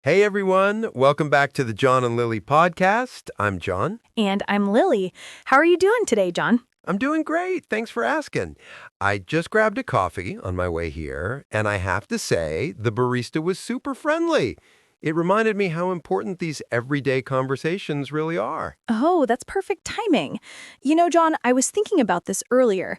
Hey everyone, welcome back to the John and Lily podcast. I'm John. And I'm Lily. How are you doing today, John? I'm doing great. Thanks for asking. I just grabbed a coffee on my way here, and I have to say, the barista was super friendly. It reminded me how important these everyday conversations really are. Oh, that's perfect timing. John, I was thinking about this earlier.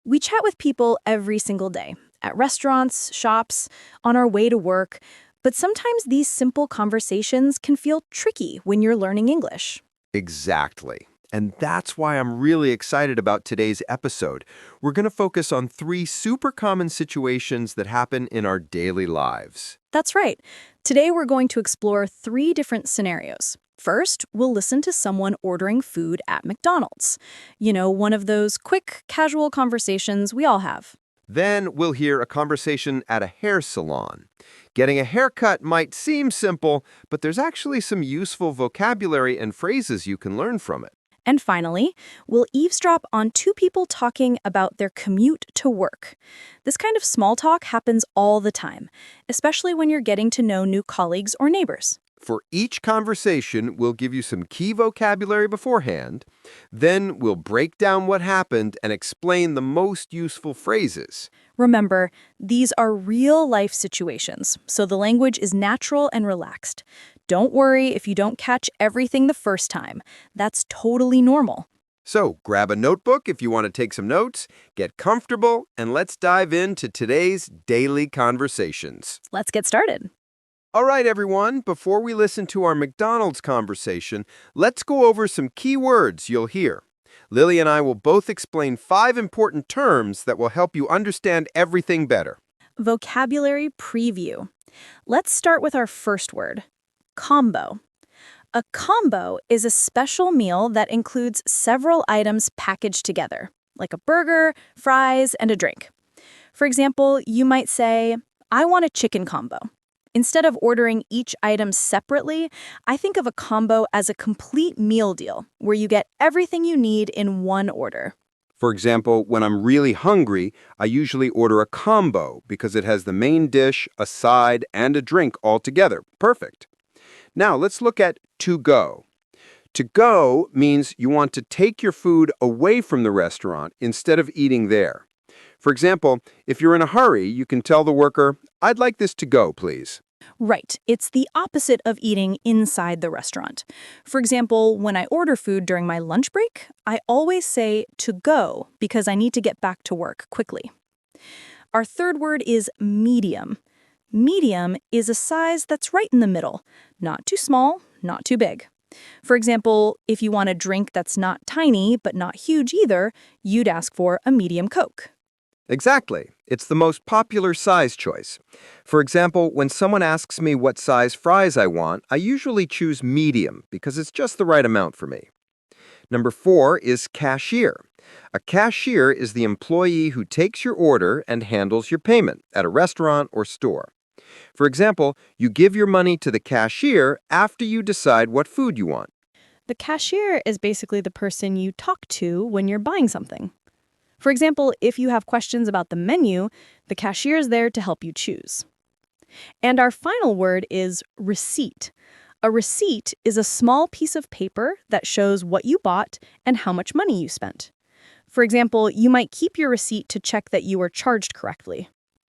We chat with people every single day, at restaurants, shops, on our way to work, but sometimes these simple conversations can feel tricky when you're learning English. Exactly. And that's why I'm really excited about today's episode. We're going to focus on three super common situations that happen in our daily lives. That's right. Today we're going to explore three different scenarios. First, we'll listen to someone ordering food at McDonald's. One of those quick, casual conversations we all have. Then we'll hear a conversation at a hair salon. Getting a haircut might seem simple, but there's actually some useful vocabulary and phrases you can learn from it. And finally, we'll eavesdrop on two people talking about their commute to work. This kind of small talk happens all the time, especially when you're getting to know new colleagues or neighbors. For each conversation, we'll give you some key vocabulary beforehand. Then we'll break down what happened and explain the most useful phrases. Remember, these are real-life situations, so the language is natural and relaxed. Don't worry if you don't catch everything the first time. That's totally normal. So grab a notebook if you want to take some notes, get comfortable, and let's dive into today's daily conversations. Let's get started. All right, everyone, before we listen to our McDonald's conversation, let's go over some key words you'll hear. Lily and I will both explain 5 important terms that will help you understand everything better. Vocabulary preview. Let's start with our first word, combo. A combo is a special meal that includes several items packaged together, like a burger, fries, and a drink. For example, you might say, I want a chicken combo. Instead of ordering each item separately, I think of a combo as a complete meal deal, where you get everything you need in one order. For example, when I'm really hungry, I usually order a combo because it has the main dish, a side, and a drink all together. Perfect. Now, let's look at to go. To go means you want to take your food away from the restaurant instead of eating there. For example, if you're in a hurry, you can tell the worker, I'd like this to go, please. Right. It's the opposite of eating inside the restaurant. For example, when I order food during my lunch break, I always say to go because I need to get back to work quickly. Our third word is medium. Medium is a size that's right in the middle. Not too small, not too big. For example, if you want a drink that's not tiny but not huge either, you'd ask for a medium Coke. Exactly. It's the most popular size choice. For example, when someone asks me what size fries I want, I usually choose medium because it's just the right amount for me. Number 4 is cashier. A cashier is the employee who takes your order and handles your payment at a restaurant or store. For example, you give your money to the cashier after you decide what food you want. The cashier is basically the person you talk to when you're buying something. For example, if you have questions about the menu, the cashier is there to help you choose. And our final word is receipt. A receipt is a small piece of paper that shows what you bought and how much money you spent. For example, you might keep your receipt to check that you were charged correctly.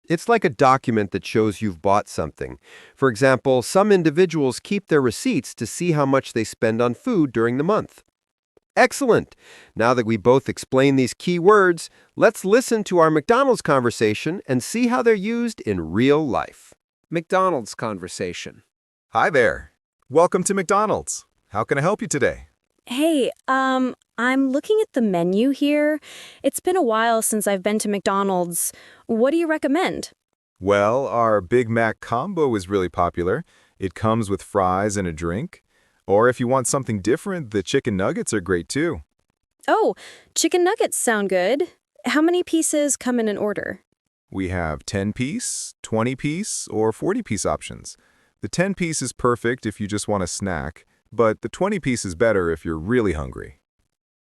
It's like a document that shows you've bought something. For example, some individuals keep their receipts to see how much they spend on food during the month. Excellent! Now that we both explained these key words, let's listen to our McDonald's conversation and see how they're used in real life. McDonald's conversation. Hi there. Welcome to McDonald's. How can I help you today? Hey, I'm looking at the menu here. It's been a while since I've been to McDonald's. What do you recommend? Well, our Big Mac combo is really popular. It comes with fries and a drink. Or if you want something different, the chicken nuggets are great too. Oh, chicken nuggets sound good. How many pieces come in an order? We have 10-piece, 20-piece, or 40-piece options. The 10-piece is perfect if you just want a snack, but the 20-piece is better if you're really hungry.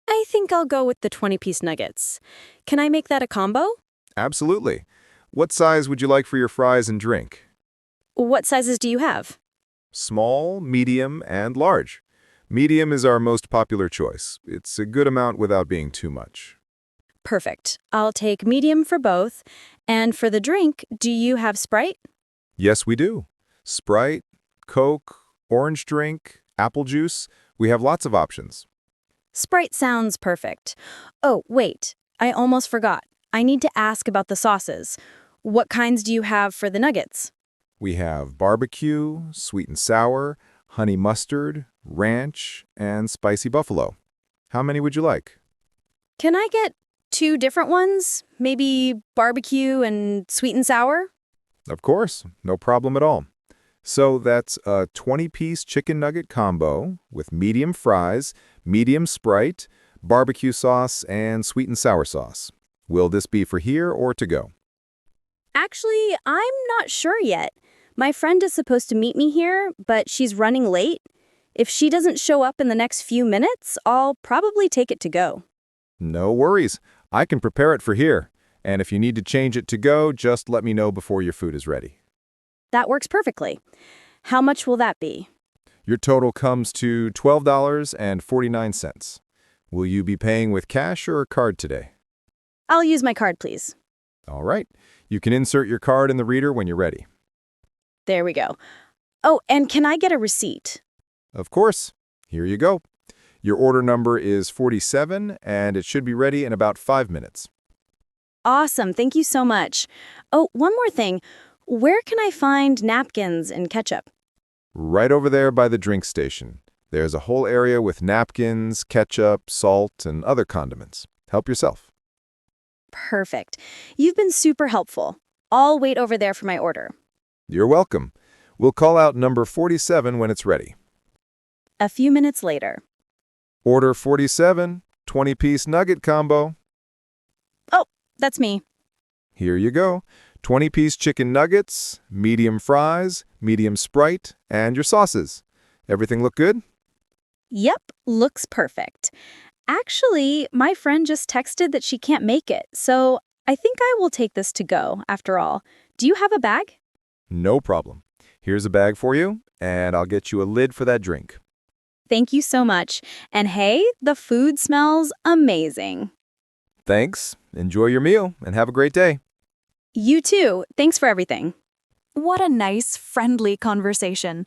I think I'll go with the 20-piece nuggets. Can I make that a combo? Absolutely. What size would you like for your fries and drink? What sizes do you have? small, medium, and large. Medium is our most popular choice. It's a good amount without being too much. Perfect. I'll take medium for both. And for the drink, do you have Sprite? Yes, we do. Sprite, Coke, orange drink, apple juice. We have lots of options. Sprite sounds perfect. Oh, wait. I almost forgot. I need to ask about the sauces. What kinds do you have for the nuggets? We have barbecue, sweet and sour, honey mustard, ranch, and spicy buffalo. How many would you like? Can I get 2 different ones? Maybe barbecue and sweet and sour? Of course, no problem at all. So that's a 20-piece chicken nugget combo with medium fries, medium Sprite, barbecue sauce, and sweet and sour sauce. Will this be for here or to go? Actually, I'm not sure yet. My friend is supposed to meet me here, but she's running late. If she doesn't show up in the next few minutes, I'll probably take it to go. No worries. I can prepare it for here. And if you need to change it to go, just let me know before your food is ready. That works perfectly. How much will that be? Your total comes to $12.49. Will you be paying with cash or card today? I'll use my card, please. All right. You can insert your card in the reader when you're ready. There we go. Oh, and can I get a receipt? Of course. Here you go. Your order number is 47, and it should be ready in about 5 minutes. Awesome. Thank you so much. Oh, one more thing. Where can I find napkins and ketchup? Right over there by the drink station. There's a whole area with napkins, ketchup, salt, and other condiments. Help yourself. Perfect. You've been super helpful. I'll wait over there for my order. You're welcome. We'll call out number 47 when it's ready. A few minutes later. Order 47, 20-piece nugget combo. Oh, that's me. Here you go. 20-piece chicken nuggets, medium fries, medium Sprite, and your sauces. Everything look good? Yep, looks perfect. Actually, my friend just texted that she can't make it, so I think I will take this to go, after all. Do you have a bag? No problem. Here's a bag for you, and I'll get you a lid for that drink. Thank you so much. And hey, the food smells amazing. Thanks. Enjoy your meal, and have a great day. You too. Thanks for everything. What a nice, friendly conversation.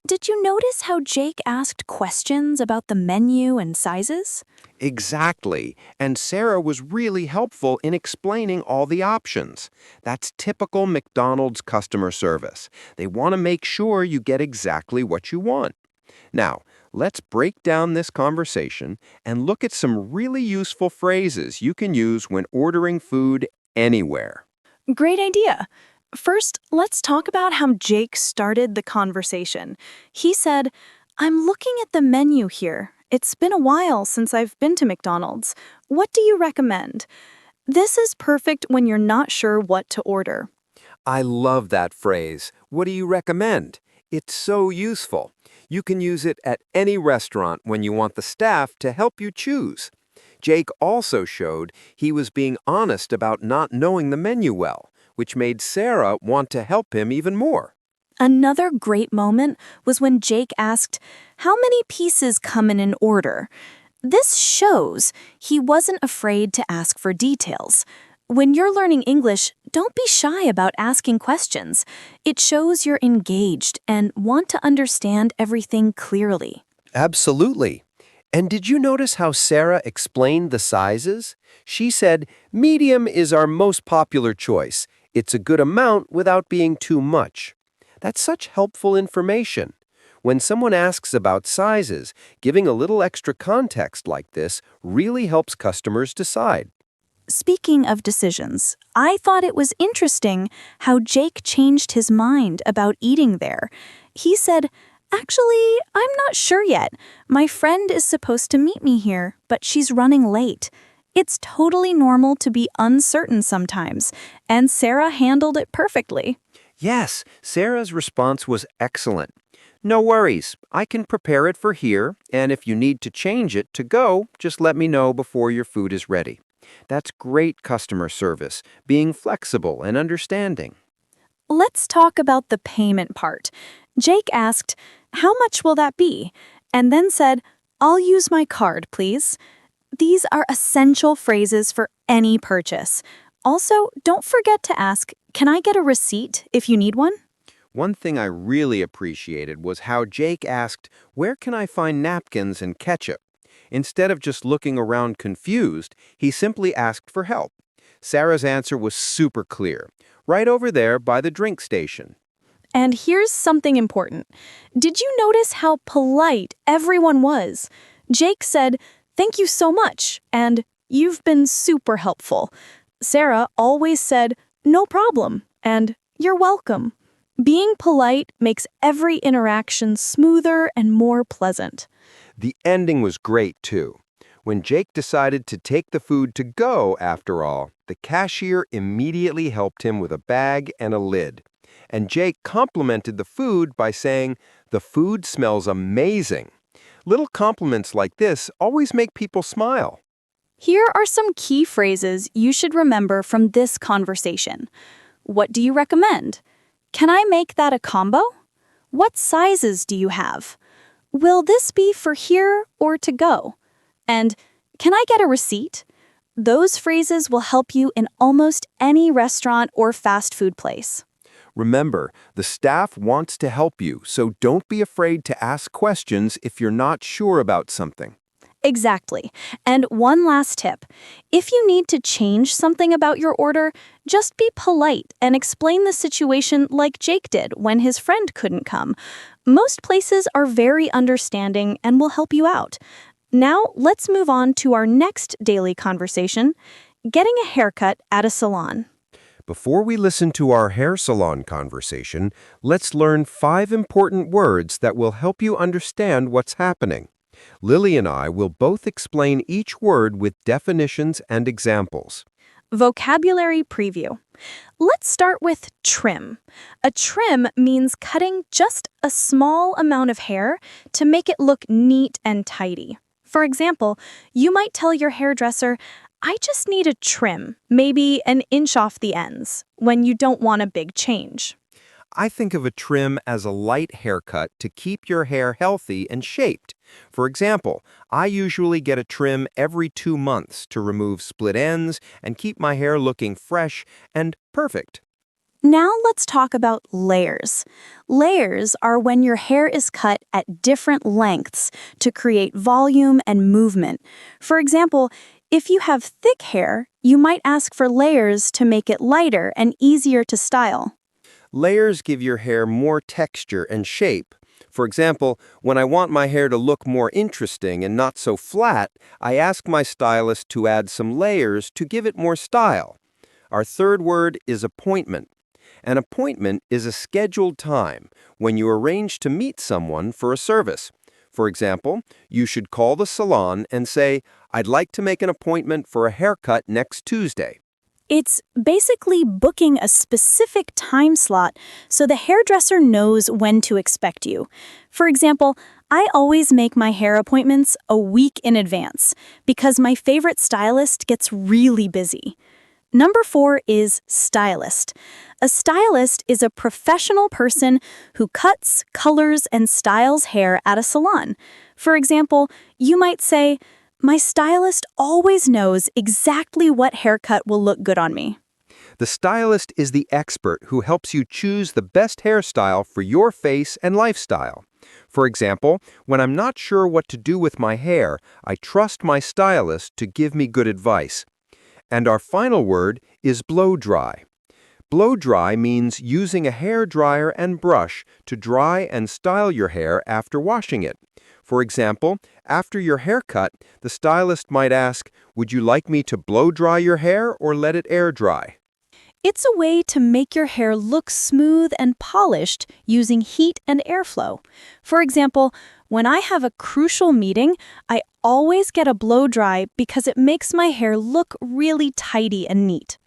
Did you notice how Jake asked questions about the menu and sizes? Exactly. And Sarah was really helpful in explaining all the options. That's typical McDonald's customer service. They want to make sure you get exactly what you want. Now, let's break down this conversation and look at some really useful phrases you can use when ordering food anywhere. Great idea. First, let's talk about how Jake started the conversation. He said, "I'm looking at the menu here. It's been a while since I've been to McDonald's. What do you recommend?" This is perfect when you're not sure what to order. I love that phrase. What do you recommend? It's so useful. You can use it at any restaurant when you want the staff to help you choose. Jake also showed he was being honest about not knowing the menu well, which made Sarah want to help him even more. Another great moment was when Jake asked, "How many pieces come in an order?" This shows he wasn't afraid to ask for details. When you're learning English, don't be shy about asking questions. It shows you're engaged and want to understand everything clearly. Absolutely. And did you notice how Sarah explained the sizes? She said, medium is our most popular choice. It's a good amount without being too much. That's such helpful information. When someone asks about sizes, giving a little extra context like this really helps customers decide. Speaking of decisions, I thought it was interesting how Jake changed his mind about eating there. He said, "Actually, I'm not sure yet. My friend is supposed to meet me here, but she's running late." It's totally normal to be uncertain sometimes, and Sarah handled it perfectly. Yes, Sarah's response was excellent. No worries, I can prepare it for here, and if you need to change it to go, just let me know before your food is ready. That's great customer service, being flexible and understanding. Let's talk about the payment part. Jake asked, "How much will that be?" and then said, "I'll use my card, please." These are essential phrases for any purchase. Also, don't forget to ask, "Can I get a receipt if you need one?" One thing I really appreciated was how Jake asked, "Where can I find napkins and ketchup?" Instead of just looking around confused, he simply asked for help. Sarah's answer was super clear, right over there by the drink station. And here's something important. Did you notice how polite everyone was? Jake said, "Thank you so much," and "You've been super helpful." Sarah always said, "No problem," and "You're welcome." Being polite makes every interaction smoother and more pleasant. The ending was great, too. When Jake decided to take the food to go, after all, the cashier immediately helped him with a bag and a lid. And Jake complimented the food by saying, "The food smells amazing." Little compliments like this always make people smile. Here are some key phrases you should remember from this conversation. What do you recommend? Can I make that a combo? What sizes do you have? Will this be for here or to go? And can I get a receipt? Those phrases will help you in almost any restaurant or fast food place. Remember, the staff wants to help you, so don't be afraid to ask questions if you're not sure about something. Exactly. And one last tip. If you need to change something about your order, just be polite and explain the situation like Jake did when his friend couldn't come. Most places are very understanding and will help you out. Now, let's move on to our next daily conversation, getting a haircut at a salon. Before we listen to our hair salon conversation, let's learn 5 important words that will help you understand what's happening. Lily and I will both explain each word with definitions and examples. Vocabulary preview. Let's start with trim. A trim means cutting just a small amount of hair to make it look neat and tidy. For example, you might tell your hairdresser, "I just need a trim, maybe an inch off the ends," when you don't want a big change. I think of a trim as a light haircut to keep your hair healthy and shaped. For example, I usually get a trim every 2 months to remove split ends and keep my hair looking fresh and perfect. Now let's talk about layers. Layers are when your hair is cut at different lengths to create volume and movement. For example, if you have thick hair, you might ask for layers to make it lighter and easier to style. Layers give your hair more texture and shape. For example, when I want my hair to look more interesting and not so flat, I ask my stylist to add some layers to give it more style. Our third word is appointment. An appointment is a scheduled time when you arrange to meet someone for a service. For example, you should call the salon and say, "I'd like to make an appointment for a haircut next Tuesday." It's basically booking a specific time slot so the hairdresser knows when to expect you. For example, I always make my hair appointments a week in advance because my favorite stylist gets really busy. Number 4 is stylist. A stylist is a professional person who cuts, colors, and styles hair at a salon. For example, you might say, "My stylist always knows exactly what haircut will look good on me." The stylist is the expert who helps you choose the best hairstyle for your face and lifestyle. For example, when I'm not sure what to do with my hair, I trust my stylist to give me good advice. And our final word is blow dry. Blow dry means using a hair dryer and brush to dry and style your hair after washing it. For example, after your haircut, the stylist might ask, "Would you like me to blow dry your hair or let it air dry?" It's a way to make your hair look smooth and polished using heat and airflow. For example, when I have a crucial meeting, I always get a blow dry because it makes my hair look really tidy and neat.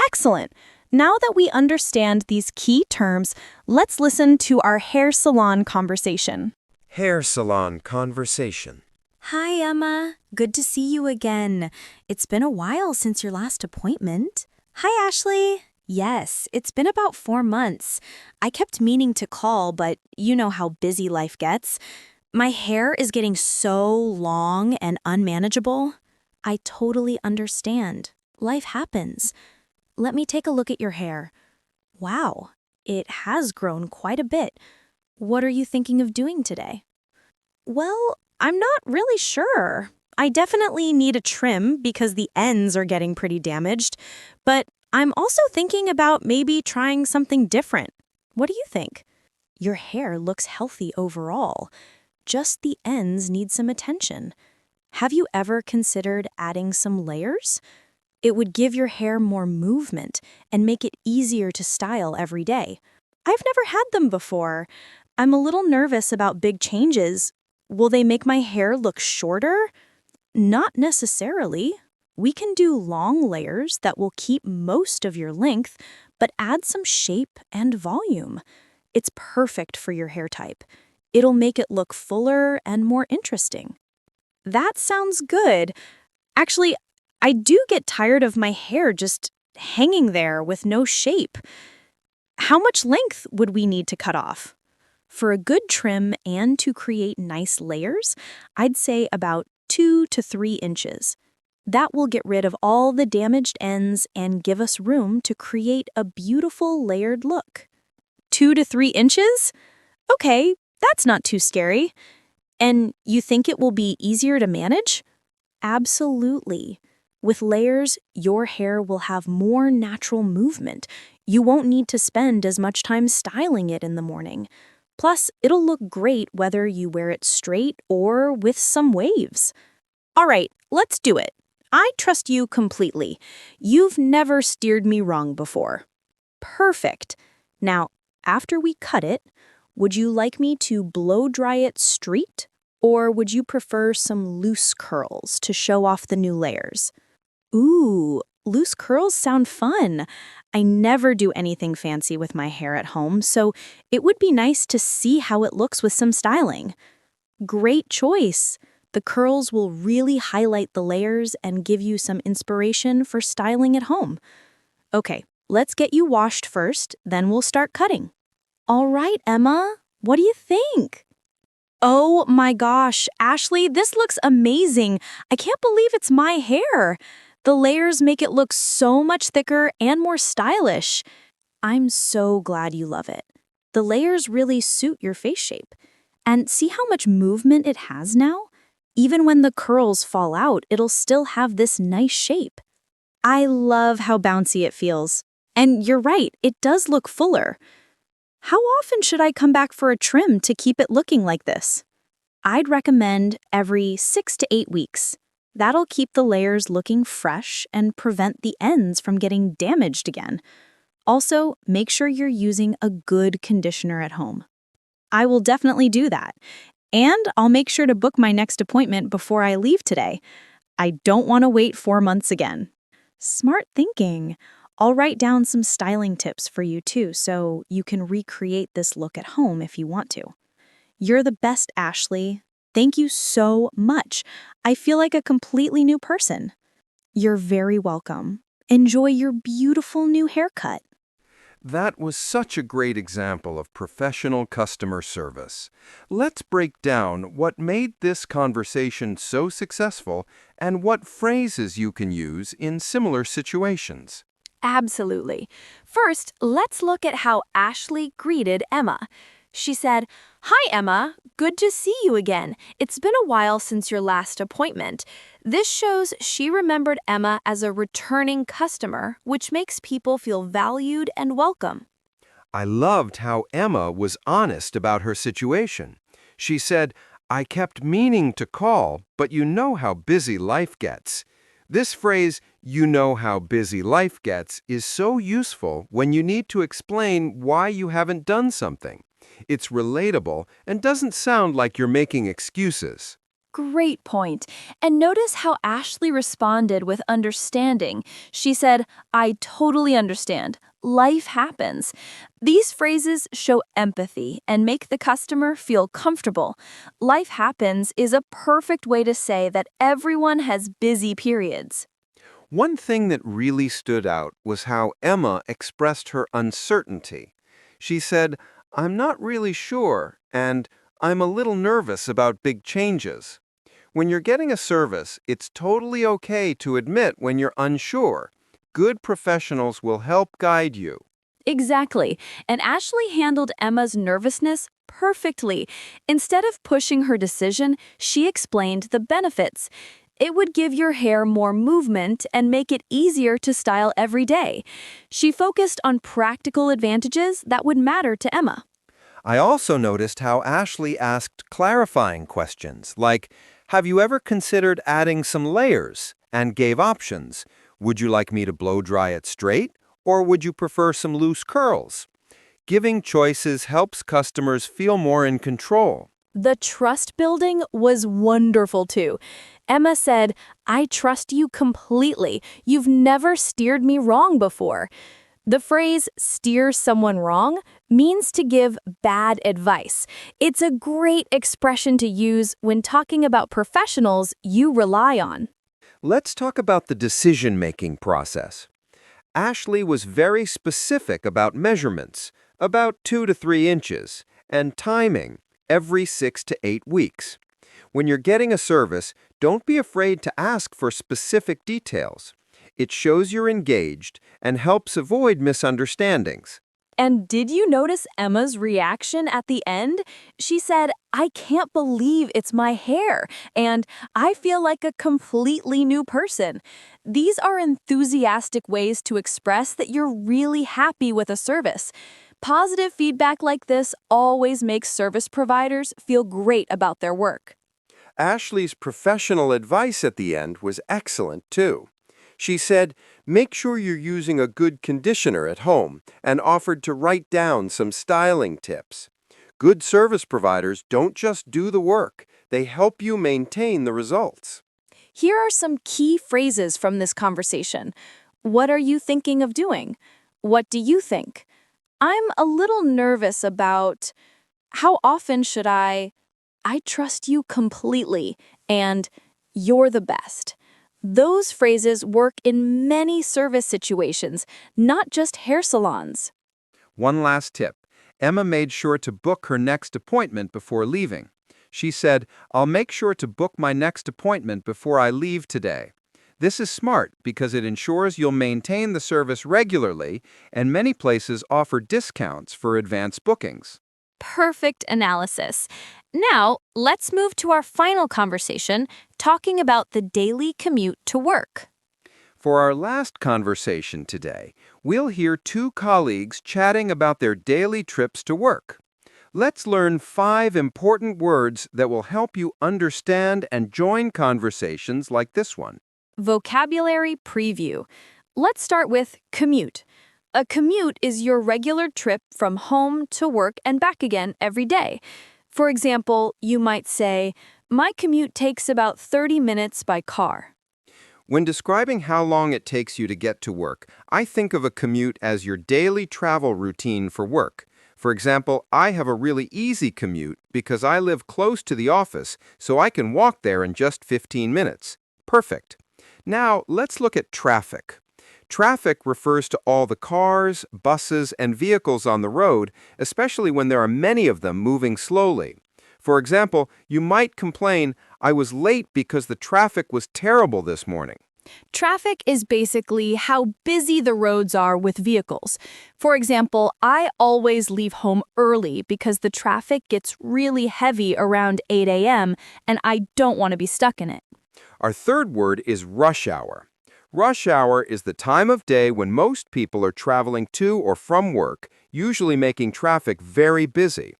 Excellent! Now that we understand these key terms, let's listen to our hair salon conversation. Hair salon conversation. Hi, Emma. Good to see you again. It's been a while since your last appointment. Hi, Ashley. Yes, it's been about 4 months. I kept meaning to call, but you know how busy life gets. My hair is getting so long and unmanageable. I totally understand. Life happens. Let me take a look at your hair. Wow, it has grown quite a bit. What are you thinking of doing today? Well, I'm not really sure. I definitely need a trim because the ends are getting pretty damaged, but I'm also thinking about maybe trying something different. What do you think? Your hair looks healthy overall. Just the ends need some attention. Have you ever considered adding some layers? It would give your hair more movement and make it easier to style every day. I've never had them before. I'm a little nervous about big changes. Will they make my hair look shorter? Not necessarily. We can do long layers that will keep most of your length, but add some shape and volume. It's perfect for your hair type. It'll make it look fuller and more interesting. That sounds good. Actually, I do get tired of my hair just hanging there with no shape. How much length would we need to cut off? For a good trim and to create nice layers, I'd say about 2 to 3 inches. That will get rid of all the damaged ends and give us room to create a beautiful layered look. 2 to 3 inches? Okay, that's not too scary. And you think it will be easier to manage? Absolutely. With layers, your hair will have more natural movement. You won't need to spend as much time styling it in the morning. Plus, it'll look great whether you wear it straight or with some waves. All right, let's do it. I trust you completely. You've never steered me wrong before. Perfect. Now, after we cut it, would you like me to blow dry it straight, or would you prefer some loose curls to show off the new layers? Ooh, loose curls sound fun. I never do anything fancy with my hair at home, so it would be nice to see how it looks with some styling. Great choice. The curls will really highlight the layers and give you some inspiration for styling at home. Okay, let's get you washed first, then we'll start cutting. All right, Emma, what do you think? Oh my gosh, Ashley, this looks amazing. I can't believe it's my hair. The layers make it look so much thicker and more stylish. I'm so glad you love it. The layers really suit your face shape. And see how much movement it has now? Even when the curls fall out, it'll still have this nice shape. I love how bouncy it feels. And you're right, it does look fuller. How often should I come back for a trim to keep it looking like this? I'd recommend every 6 to 8 weeks. That'll keep the layers looking fresh and prevent the ends from getting damaged again. Also, make sure you're using a good conditioner at home. I will definitely do that. And I'll make sure to book my next appointment before I leave today. I don't want to wait 4 months again. Smart thinking. I'll write down some styling tips for you too, so you can recreate this look at home if you want to. You're the best, Ashley. Thank you so much. I feel like a completely new person. You're very welcome. Enjoy your beautiful new haircut. That was such a great example of professional customer service. Let's break down what made this conversation so successful and what phrases you can use in similar situations. Absolutely. First, let's look at how Ashley greeted Emma. She said, "Hi, Emma. Good to see you again. It's been a while since your last appointment." This shows she remembered Emma as a returning customer, which makes people feel valued and welcome. I loved how Emma was honest about her situation. She said, "I kept meaning to call, but you know how busy life gets." This phrase, "you know how busy life gets," is so useful when you need to explain why you haven't done something. It's relatable and doesn't sound like you're making excuses. Great point. And notice how Ashley responded with understanding. She said, "I totally understand. Life happens." These phrases show empathy and make the customer feel comfortable. Life happens is a perfect way to say that everyone has busy periods. One thing that really stood out was how Emma expressed her uncertainty. She said, "I'm not really sure," and "I'm a little nervous about big changes." When you're getting a service, it's totally okay to admit when you're unsure. Good professionals will help guide you. Exactly. And Ashley handled Emma's nervousness perfectly. Instead of pushing her decision, she explained the benefits. It would give your hair more movement and make it easier to style every day. She focused on practical advantages that would matter to Emma. I also noticed how Ashley asked clarifying questions, like, "Have you ever considered adding some layers?" and gave options. "Would you like me to blow dry it straight, or would you prefer some loose curls?" Giving choices helps customers feel more in control. The trust building was wonderful too. Emma said, "I trust you completely. You've never steered me wrong before." The phrase steer someone wrong means to give bad advice. It's a great expression to use when talking about professionals you rely on. Let's talk about the decision-making process. Ashley was very specific about measurements, about 2 to 3 inches, and timing, every 6 to 8 weeks. When you're getting a service, don't be afraid to ask for specific details. It shows you're engaged and helps avoid misunderstandings. And did you notice Emma's reaction at the end? She said, "I can't believe it's my hair, and I feel like a completely new person." These are enthusiastic ways to express that you're really happy with a service. Positive feedback like this always makes service providers feel great about their work. Ashley's professional advice at the end was excellent, too. She said, "Make sure you're using a good conditioner at home," and offered to write down some styling tips. Good service providers don't just do the work, they help you maintain the results. Here are some key phrases from this conversation. What are you thinking of doing? What do you think? I'm a little nervous about. How often should I trust you completely, and you're the best. Those phrases work in many service situations, not just hair salons. One last tip. Emma made sure to book her next appointment before leaving. She said, "I'll make sure to book my next appointment before I leave today." This is smart because it ensures you'll maintain the service regularly, and many places offer discounts for advance bookings. Perfect analysis. Now, let's move to our final conversation, talking about the daily commute to work. For our last conversation today, we'll hear two colleagues chatting about their daily trips to work. Let's learn 5 important words that will help you understand and join conversations like this one. Vocabulary preview. Let's start with commute. A commute is your regular trip from home to work and back again every day. For example, you might say, "My commute takes about 30 minutes by car." When describing how long it takes you to get to work, I think of a commute as your daily travel routine for work. For example, I have a really easy commute because I live close to the office, so I can walk there in just 15 minutes. Perfect. Now, let's look at traffic. Traffic refers to all the cars, buses, and vehicles on the road, especially when there are many of them moving slowly. For example, you might complain, "I was late because the traffic was terrible this morning." Traffic is basically how busy the roads are with vehicles. For example, I always leave home early because the traffic gets really heavy around 8 a.m. and I don't want to be stuck in it. Our third word is rush hour. Rush hour is the time of day when most people are traveling to or from work, usually making traffic very busy.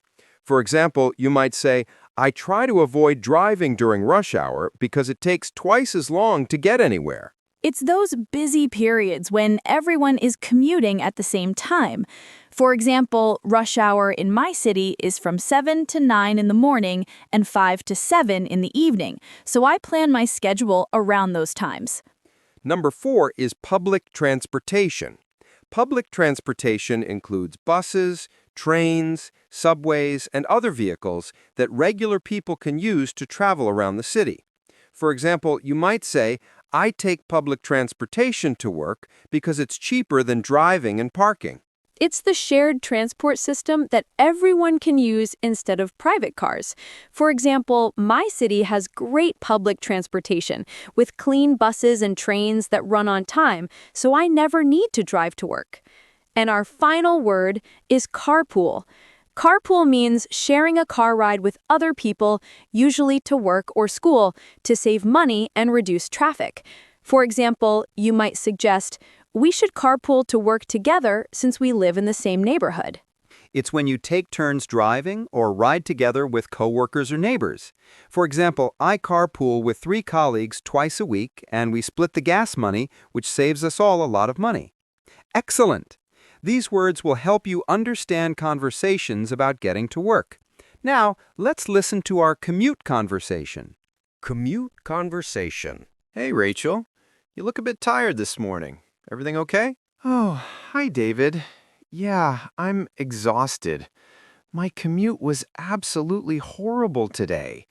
For example, you might say, "I try to avoid driving during rush hour because it takes twice as long to get anywhere." It's those busy periods when everyone is commuting at the same time. For example, rush hour in my city is from 7 to 9 in the morning and 5 to 7 in the evening, so I plan my schedule around those times. Number 4 is public transportation. Public transportation includes buses, trains, subways, and other vehicles that regular people can use to travel around the city. For example, you might say, I take public transportation to work because it's cheaper than driving and parking. It's the shared transport system that everyone can use instead of private cars. For example, my city has great public transportation with clean buses and trains that run on time, so I never need to drive to work. And our final word is carpool. Carpool means sharing a car ride with other people, usually to work or school, to save money and reduce traffic. For example, you might suggest, we should carpool to work together since we live in the same neighborhood. It's when you take turns driving or ride together with coworkers or neighbors. For example, I carpool with 3 colleagues twice a week, and we split the gas money, which saves us all a lot of money. Excellent! These words will help you understand conversations about getting to work. Now, let's listen to our commute conversation. Commute conversation. Hey, Rachel. You look a bit tired this morning. Everything okay? Oh, hi, David. Yeah, I'm exhausted. My commute was absolutely horrible today.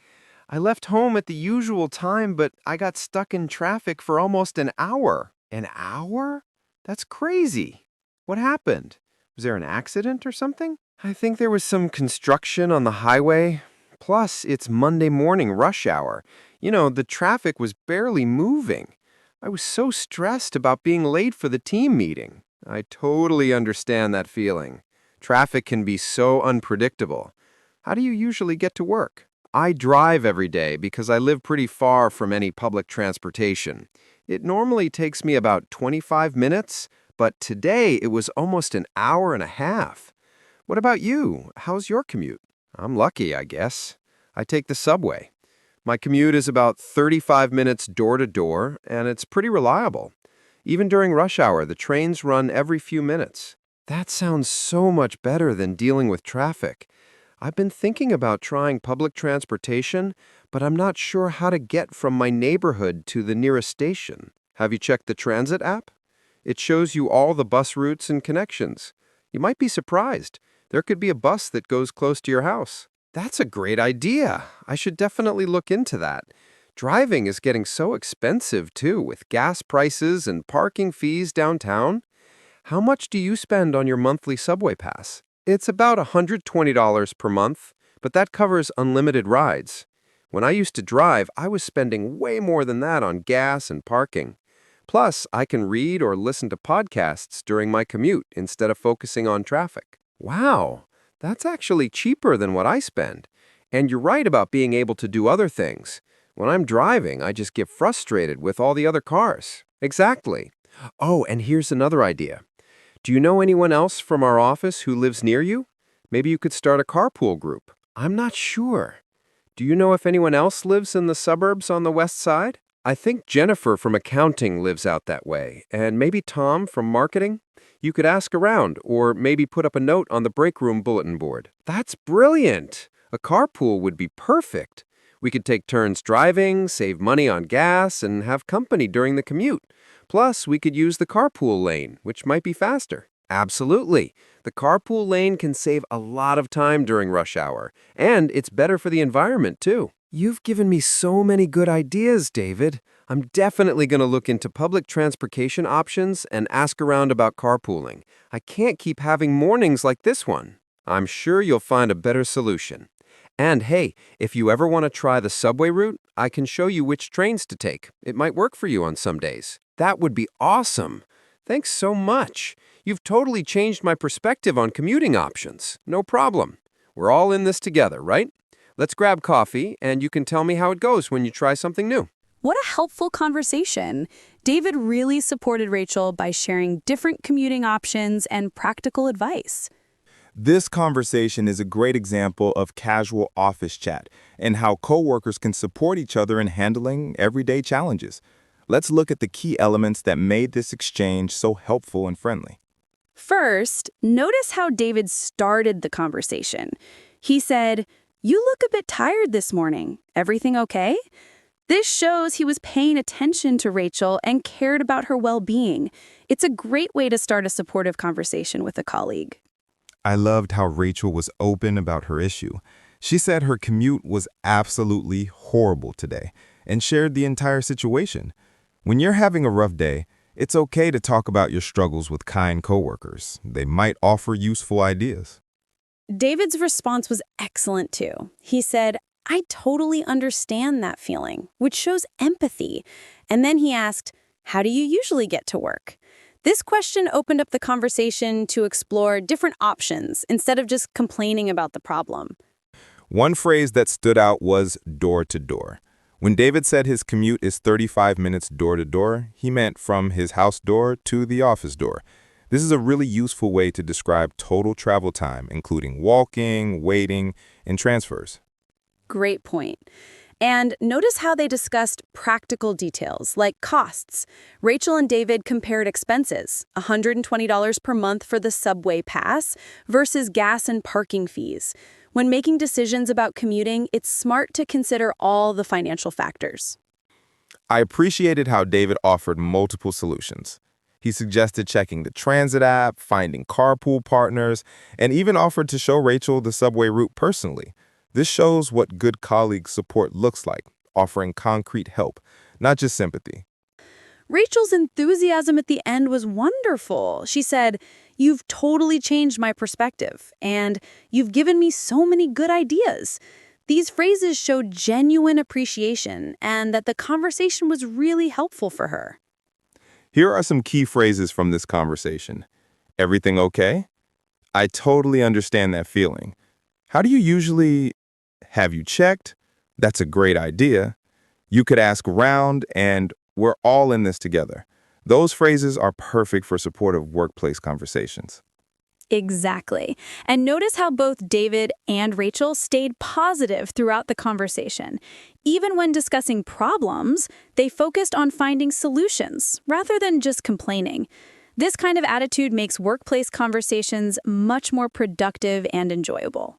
I left home at the usual time, but I got stuck in traffic for almost an hour. An hour? That's crazy. What happened? Was there an accident or something? I think there was some construction on the highway. Plus, it's Monday morning rush hour. You know, the traffic was barely moving. I was so stressed about being late for the team meeting. I totally understand that feeling. Traffic can be so unpredictable. How do you usually get to work? I drive every day because I live pretty far from any public transportation. It normally takes me about 25 minutes, but today it was almost an hour and a half. What about you? How's your commute? I'm lucky, I guess. I take the subway. My commute is about 35 minutes door to door, and it's pretty reliable. Even during rush hour, the trains run every few minutes. That sounds so much better than dealing with traffic. I've been thinking about trying public transportation, but I'm not sure how to get from my neighborhood to the nearest station. Have you checked the transit app? It shows you all the bus routes and connections. You might be surprised. There could be a bus that goes close to your house. That's a great idea. I should definitely look into that. Driving is getting so expensive, too, with gas prices and parking fees downtown. How much do you spend on your monthly subway pass? It's about $120 per month, but that covers unlimited rides. When I used to drive, I was spending way more than that on gas and parking. Plus, I can read or listen to podcasts during my commute instead of focusing on traffic. Wow! That's actually cheaper than what I spend. And you're right about being able to do other things. When I'm driving, I just get frustrated with all the other cars. Exactly. Oh, and here's another idea. Do you know anyone else from our office who lives near you? Maybe you could start a carpool group. I'm not sure. Do you know if anyone else lives in the suburbs on the west side? I think Jennifer from accounting lives out that way, and maybe Tom from marketing. You could ask around, or maybe put up a note on the break room bulletin board. That's brilliant! A carpool would be perfect. We could take turns driving, save money on gas, and have company during the commute. Plus, we could use the carpool lane, which might be faster. Absolutely. The carpool lane can save a lot of time during rush hour, and it's better for the environment, too. You've given me so many good ideas, David. I'm definitely going to look into public transportation options and ask around about carpooling. I can't keep having mornings like this one. I'm sure you'll find a better solution. And hey, if you ever want to try the subway route, I can show you which trains to take. It might work for you on some days. That would be awesome. Thanks so much. You've totally changed my perspective on commuting options. No problem. We're all in this together, right? Let's grab coffee, and you can tell me how it goes when you try something new. What a helpful conversation. David really supported Rachel by sharing different commuting options and practical advice. This conversation is a great example of casual office chat and how coworkers can support each other in handling everyday challenges. Let's look at the key elements that made this exchange so helpful and friendly. First, notice how David started the conversation. He said, "You look a bit tired this morning. Everything okay?" This shows he was paying attention to Rachel and cared about her well-being. It's a great way to start a supportive conversation with a colleague. I loved how Rachel was open about her issue. She said her commute was absolutely horrible today and shared the entire situation. When you're having a rough day, it's okay to talk about your struggles with kind coworkers. They might offer useful ideas. David's response was excellent too. He said, I totally understand that feeling, which shows empathy. And then he asked, how do you usually get to work? This question opened up the conversation to explore different options instead of just complaining about the problem. One phrase that stood out was door to door. When David said his commute is 35 minutes door to door, he meant from his house door to the office door. This is a really useful way to describe total travel time, including walking, waiting, and transfers. Great point. And notice how they discussed practical details, like costs. Rachel and David compared expenses, $120 per month for the subway pass versus gas and parking fees. When making decisions about commuting, it's smart to consider all the financial factors. I appreciated how David offered multiple solutions. He suggested checking the transit app, finding carpool partners, and even offered to show Rachel the subway route personally. This shows what good colleague support looks like, offering concrete help, not just sympathy. Rachel's enthusiasm at the end was wonderful. She said, you've totally changed my perspective, and you've given me so many good ideas. These phrases showed genuine appreciation and that the conversation was really helpful for her. Here are some key phrases from this conversation. Everything okay? I totally understand that feeling. How do you usually... Have you checked? That's a great idea. You could ask around, and we're all in this together. Those phrases are perfect for supportive workplace conversations. Exactly. And notice how both David and Rachel stayed positive throughout the conversation. Even when discussing problems, they focused on finding solutions rather than just complaining. This kind of attitude makes workplace conversations much more productive and enjoyable.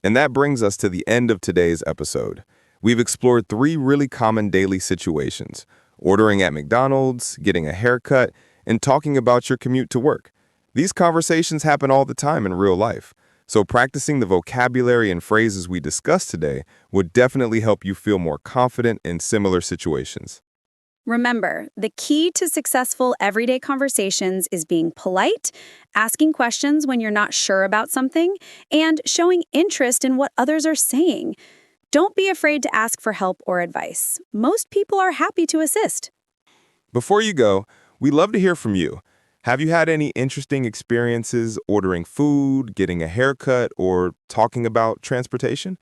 And that brings us to the end of today's episode. We've explored 3 really common daily situations: ordering at McDonald's, getting a haircut, and talking about your commute to work. These conversations happen all the time in real life, so practicing the vocabulary and phrases we discussed today would definitely help you feel more confident in similar situations. Remember, the key to successful everyday conversations is being polite, asking questions when you're not sure about something, and showing interest in what others are saying. Don't be afraid to ask for help or advice. Most people are happy to assist. Before you go, we'd love to hear from you. Have you had any interesting experiences ordering food, getting a haircut, or talking about transportation?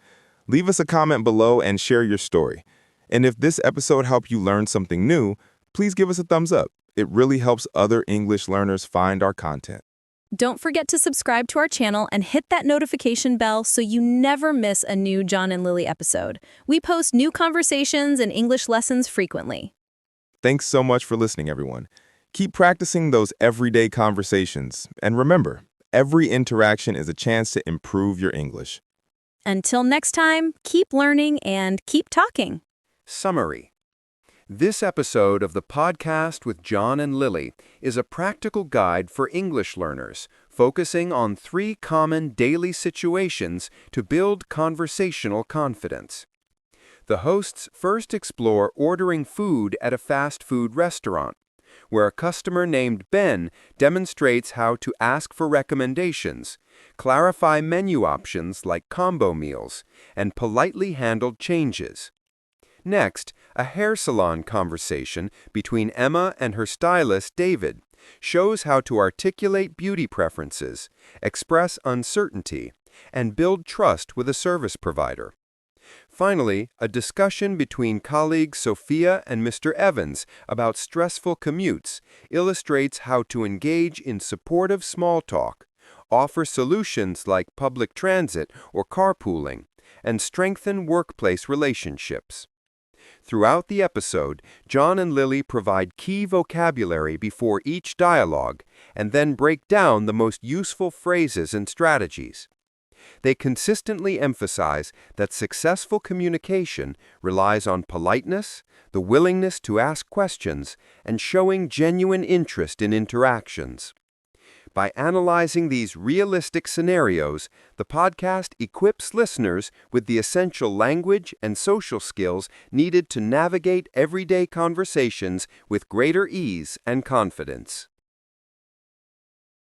Leave us a comment below and share your story. And if this episode helped you learn something new, please give us a thumbs up. It really helps other English learners find our content. Don't forget to subscribe to our channel and hit that notification bell so you never miss a new John and Lily episode. We post new conversations and English lessons frequently. Thanks so much for listening, everyone. Keep practicing those everyday conversations. And remember, every interaction is a chance to improve your English. Until next time, keep learning and keep talking. Summary. This episode of the podcast with John and Lily is a practical guide for English learners, focusing on 3 common daily situations to build conversational confidence. The hosts first explore ordering food at a fast food restaurant, where a customer named Ben demonstrates how to ask for recommendations, clarify menu options like combo meals, and politely handle changes. Next, a hair salon conversation between Emma and her stylist, David, shows how to articulate beauty preferences, express uncertainty, and build trust with a service provider. Finally, a discussion between colleagues Sophia and Mr. Evans about stressful commutes illustrates how to engage in supportive small talk, offer solutions like public transit or carpooling, and strengthen workplace relationships. Throughout the episode, John and Lily provide key vocabulary before each dialogue and then break down the most useful phrases and strategies. They consistently emphasize that successful communication relies on politeness, the willingness to ask questions, and showing genuine interest in interactions. By analyzing these realistic scenarios, the podcast equips listeners with the essential language and social skills needed to navigate everyday conversations with greater ease and confidence.